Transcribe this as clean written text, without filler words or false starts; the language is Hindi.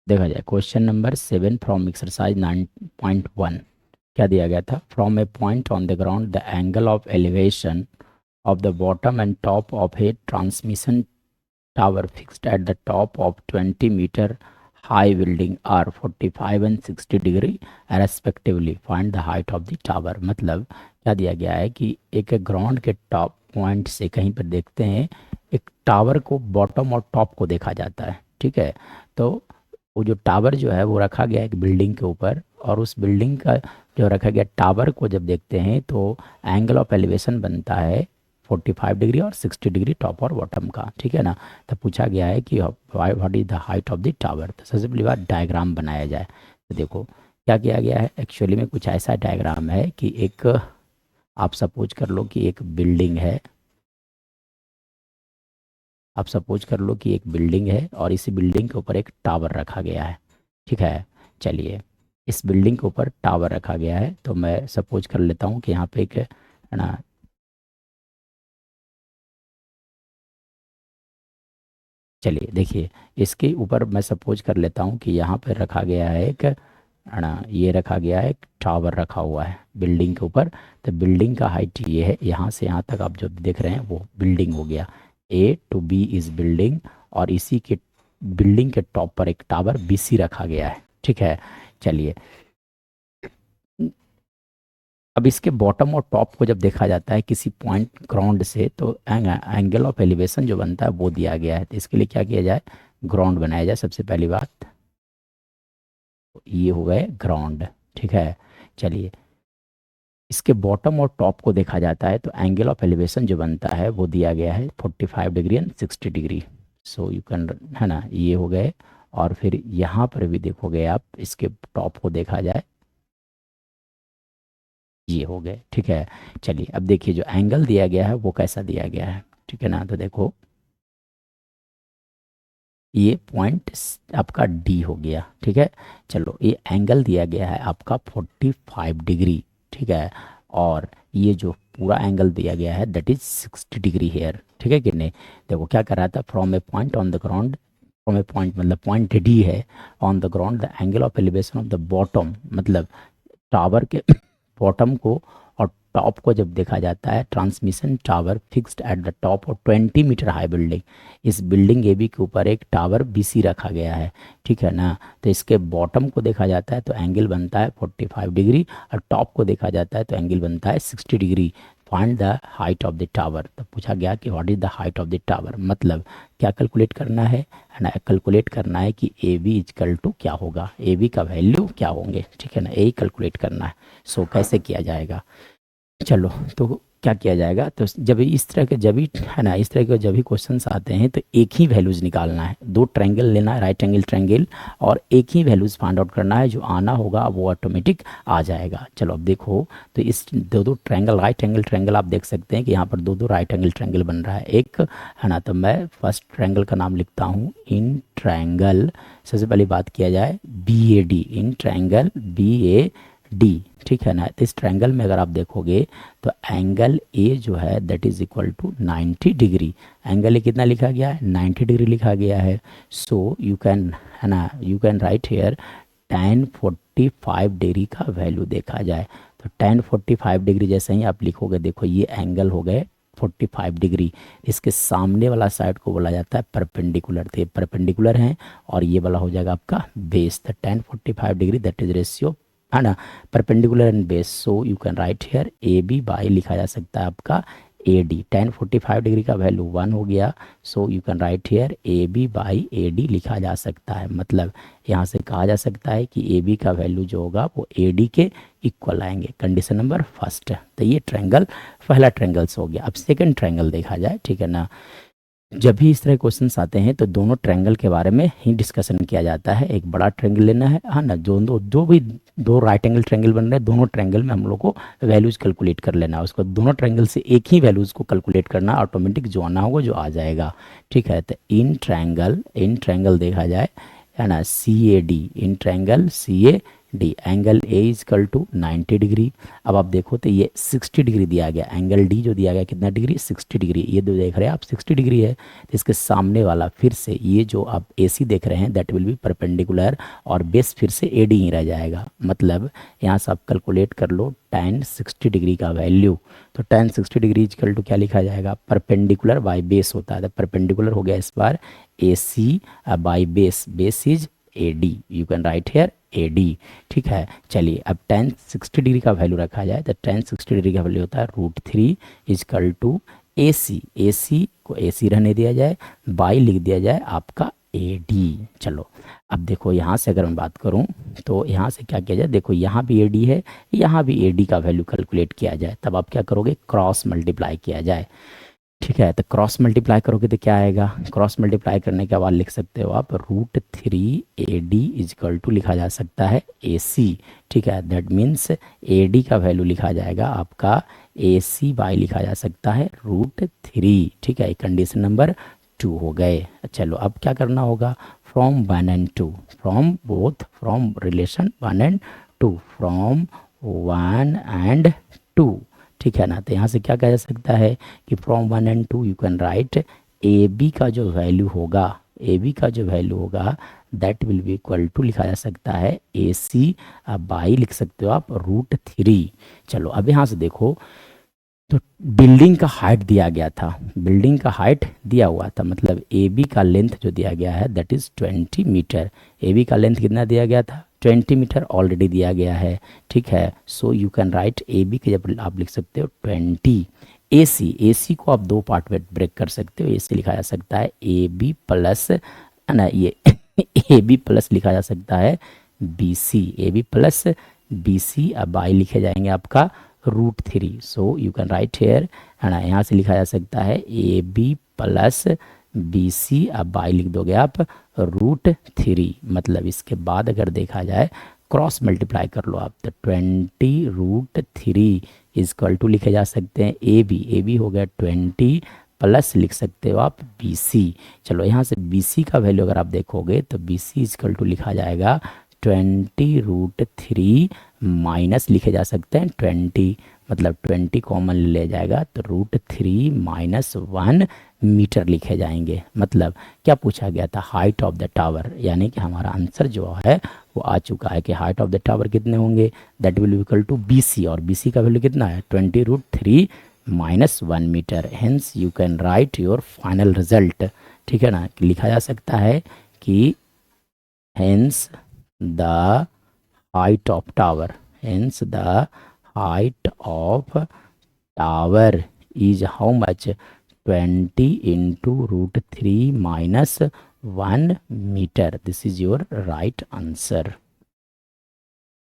देखा जाए क्वेश्चन नंबर 7 फ्रॉम एक्सरसाइज 9.1 क्या दिया गया था। From a point on the ground the angle of elevation of the bottom and top of a transmission tower fixed at the top of 20-meter high building are 45 and 60 degree respectively. Find the height of the tower. मतलब क्या दिया गया है कि एक ग्राउंड के टॉप पॉइंट से कहीं पर देखते हैं एक टावर को, बॉटम और टॉप को देखा जाता है। ठीक है, तो वो जो टावर जो है वो रखा गया एक बिल्डिंग के ऊपर, और उस बिल्डिंग का जो रखा गया टावर को जब देखते हैं तो एंगल ऑफ एलिवेशन बनता है 45 डिग्री और 60 डिग्री टॉप और बॉटम का। ठीक है ना, तो पूछा गया है कि what is the height of the tower. तो सबसे पहली बार डायग्राम बनाया जाए। तो देखो क्या किया गया है, एक्चुअली में कुछ ऐसा डायग्राम है कि एक, आप सपोज कर लो कि एक बिल्डिंग है, आप सपोज कर लो कि एक बिल्डिंग है और इसी बिल्डिंग के ऊपर एक टावर रखा गया है। ठीक है, चलिए इस बिल्डिंग के ऊपर टावर रखा गया है, तो मैं सपोज कर लेता हूँ कि यहाँ पे एक, है ना, चलिए देखिए इसके ऊपर मैं सपोज कर लेता हूँ कि यहाँ पर रखा गया है एक, है ना, ये रखा गया है एक टावर रखा हुआ है बिल्डिंग के ऊपर। तो बिल्डिंग का हाइट ये है, यहाँ से यहाँ तक आप जो देख रहे हैं वो बिल्डिंग हो गया, ए टू बी इज बिल्डिंग, और इसी के बिल्डिंग के टॉप पर एक टावर बी सी रखा गया है। ठीक है, चलिए अब इसके बॉटम और टॉप को जब देखा जाता है किसी पॉइंट ग्राउंड से, तो एंगल ऑफ एलिवेशन जो बनता है वो दिया गया है। तो इसके लिए क्या किया जाए, ग्राउंड बनाया जाए सबसे पहली बात। ये हो गए ग्राउंड। ठीक है, चलिए इसके बॉटम और टॉप को देखा जाता है तो एंगल ऑफ एलिवेशन जो बनता है वो दिया गया है 45 degree and 60 degree. So you can, है ना, ये हो गए। और फिर यहाँ पर भी देखोगे आप, इसके टॉप को देखा जाए, ये हो गए। ठीक है, चलिए अब देखिए जो एंगल दिया गया है वो कैसा दिया गया है। ठीक है ना, तो देखो ये पॉइंट आपका डी हो गया। ठीक है, चलो ये एंगल दिया गया है आपका 45 डिग्री। ठीक है, और ये जो पूरा एंगल दिया गया है दैट इज 60 डिग्री हेयर। ठीक है कि नहीं, देखो क्या कर रहा था, from a point on the ground, from a point मतलब पॉइंट डी है, on the ground the angle of elevation of the bottom, मतलब टावर के बॉटम को और टॉप को जब देखा जाता है, transmission tower fixed at the top of 20 metre high building, इस बिल्डिंग ए बी के ऊपर एक टावर बी सी रखा गया है। ठीक है ना, तो इसके बॉटम को देखा जाता है तो एंगल बनता है 45 डिग्री, और टॉप को देखा जाता है तो एंगल बनता है 60 degree. Find the height of the tower. तो पूछा गया कि what is the height of the tower, मतलब क्या कैलकुलेट करना है ना, कैलकुलेट करना है कि ए बी इजकल टू क्या होगा, ए बी का वैल्यू क्या होंगे। ठीक है ना, यही कैलकुलेट करना है। सो कैसे किया जाएगा, चलो तो क्या किया जाएगा, तो जब इस तरह के, जब भी, है ना, इस तरह के जब भी क्वेश्चंस आते हैं तो एक ही वैल्यूज़ निकालना है, दो ट्रायंगल लेना है, राइट एंगल ट्रायंगल, और एक ही वैल्यूज़ फाइंड आउट करना है, जो आना होगा वो ऑटोमेटिक आ जाएगा। चलो अब देखो, तो इस दो दो ट्रायंगल, राइट एंगल ट्रायंगल आप देख सकते हैं कि यहाँ पर दो दो राइट एंगल ट्रायंगल बन रहा है एक, है ना। तो मैं फर्स्ट ट्रायंगल का नाम लिखता हूँ इन ट्रायंगल, सबसे पहली बात किया जाए B A D, in triangle B A D. ठीक है ना, तो इस ट्रायंगल में अगर आप देखोगे तो एंगल ए जो है that is equal to 90 degree. Angle A कितना लिखा गया है, 90 डिग्री लिखा गया है। सो यू कैन, है ना, you can write here tan 45 degree का वैल्यू देखा जाए तो tan 45 डिग्री जैसे ही आप लिखोगे, देखो ये एंगल हो गए 45 डिग्री। इसके सामने वाला साइड को बोला जाता है परपेंडिकुलर, तो ये परपेंडिकुलर है, और ये वाला हो जाएगा आपका बेस। तो tan 45 degree that is ratio, है ना, perpendicular and base. So you can write here A B by लिखा जा सकता है आपका ए डी। tan 45 डिग्री का वैल्यू 1 हो गया। So you can write here A B by A D लिखा जा सकता है, मतलब यहाँ से कहा जा सकता है कि ए बी का वैल्यू जो होगा वो ए डी के इक्वल आएंगे। Condition number first. तो ये ट्रायंगल, पहला ट्रायंगल्स हो गया। अब सेकंड ट्रायंगल देखा जाए। ठीक है ना, जब भी इस तरह क्वेश्चंस आते हैं तो दोनों ट्रायंगल के बारे में ही डिस्कशन किया जाता है। एक बड़ा ट्रायंगल लेना है, हाँ ना, जो भी दो राइट एंगल ट्रायंगल बन रहे हैं, दोनों ट्रायंगल में हम लोग को वैल्यूज कैलकुलेट कर लेना है। उसको दोनों ट्रायंगल से एक ही वैल्यूज को कैलकुलेट करना, ऑटोमेटिक जो आना होगा जो आ जाएगा। ठीक है, तो इन ट्रायंगल देखा जाए, है ना, C A D, in triangle C A D, angle A is equal to 90 degree. अब आप देखो तो ये 60 डिग्री दिया गया, एंगल डी जो दिया गया कितना डिग्री, 60 डिग्री, ये जो देख रहे हैं आप 60 डिग्री है। तो इसके सामने वाला फिर से ये जो आप ए सी देख रहे हैं दैट विल बी परपेंडिकुलर, और बेस फिर से ए डी ही रह जाएगा। मतलब यहाँ से आप कैलकुलेट कर लो tan 60 डिग्री का वैल्यू। तो tan 60 डिग्री इक्वल टू क्या लिखा जाएगा, परपेंडिकुलर बाय बेस होता है, तो परपेंडिकुलर हो गया इस बार A C by base, base is A D, you can write here A D. ठीक है, चलिए अब tan 60 डिग्री का वैल्यू रखा जाए तो tan 60 डिग्री का वैल्यू होता है √3 इक्वल टू ए सी, ए सी को ए सी रहने दिया जाए, बाई लिख दिया जाए आपका ए डी। चलो अब देखो यहाँ से अगर मैं बात करूँ तो यहाँ से क्या किया जाए, देखो यहाँ भी ए डी है, यहाँ भी ए डी का वैल्यू कैलकुलेट किया जाए, तब आप क्या करोगे, क्रॉस मल्टीप्लाई किया जाए। ठीक है, तो क्रॉस मल्टीप्लाई करोगे तो क्या आएगा, क्रॉस मल्टीप्लाई करने के बाद लिख सकते हो आप √3 ए डी इजकल टू लिखा जा सकता है ए सी। ठीक है, दैट मीन्स ए डी का वैल्यू लिखा जाएगा आपका ए सी बाई लिखा जा सकता है √3। ठीक है, कंडीशन नंबर 2 हो गए। चलो अब क्या करना होगा, from 1 and 2, from both, from relation 1 and 2, from 1 and 2। ठीक है ना, तो यहाँ से क्या कहा जा सकता है कि from 1 and 2 you can write A B का जो वैल्यू होगा, ए बी का जो वैल्यू होगा that will be equal to लिखा जा सकता है ए सी बाई लिख सकते हो आप √3। चलो अब यहाँ से देखो, तो बिल्डिंग का हाइट दिया गया था, बिल्डिंग का हाइट दिया हुआ था, मतलब ए बी का लेंथ जो दिया गया है that is 20 metre. A B का लेंथ कितना दिया गया था, 20 मीटर ऑलरेडी दिया गया है। ठीक है, so you can write A B के जब आप लिख सकते हो 20, ए सी, ए सी को आप दो पार्ट में ब्रेक कर सकते हो, ए सी लिखा जा सकता है ए बी प्लस ना, ये ए बी प्लस लिखा जा सकता है B C, A B plus B C, अब बाई लिखे जाएंगे आपका √3। So you can write here, है ना, यहाँ से लिखा जा सकता है A B plus B C, अब बाई लिख दोगे आप √3। मतलब इसके बाद अगर देखा जाए क्रॉस मल्टीप्लाई कर लो आप, तो 20 √3 इजक्वल टू लिखे जा सकते हैं ए बी हो गया 20 प्लस लिख सकते हो आप बी सी। चलो यहाँ से बी सी का वैल्यू अगर आप देखोगे तो बी सी इजक्वल टू लिखा जाएगा 20 √3 माइनस लिखे जा सकते हैं 20, मतलब 20 कॉमन ले जाएगा तो √3 माइनस 1 मीटर लिखे जाएंगे। मतलब क्या पूछा गया था, हाइट ऑफ द टावर, यानी कि हमारा आंसर जो है वो आ चुका है कि हाइट ऑफ द टावर कितने होंगे, that will equal to B C, और बी सी का वैल्यू कितना है 20 √3 minus 1 metre. Hence you can write your final result. ठीक है ना, लिखा जा सकता है कि hence the height of tower, hence the height of tower is how much, 20 into √3 minus 1 meter. This is your right answer.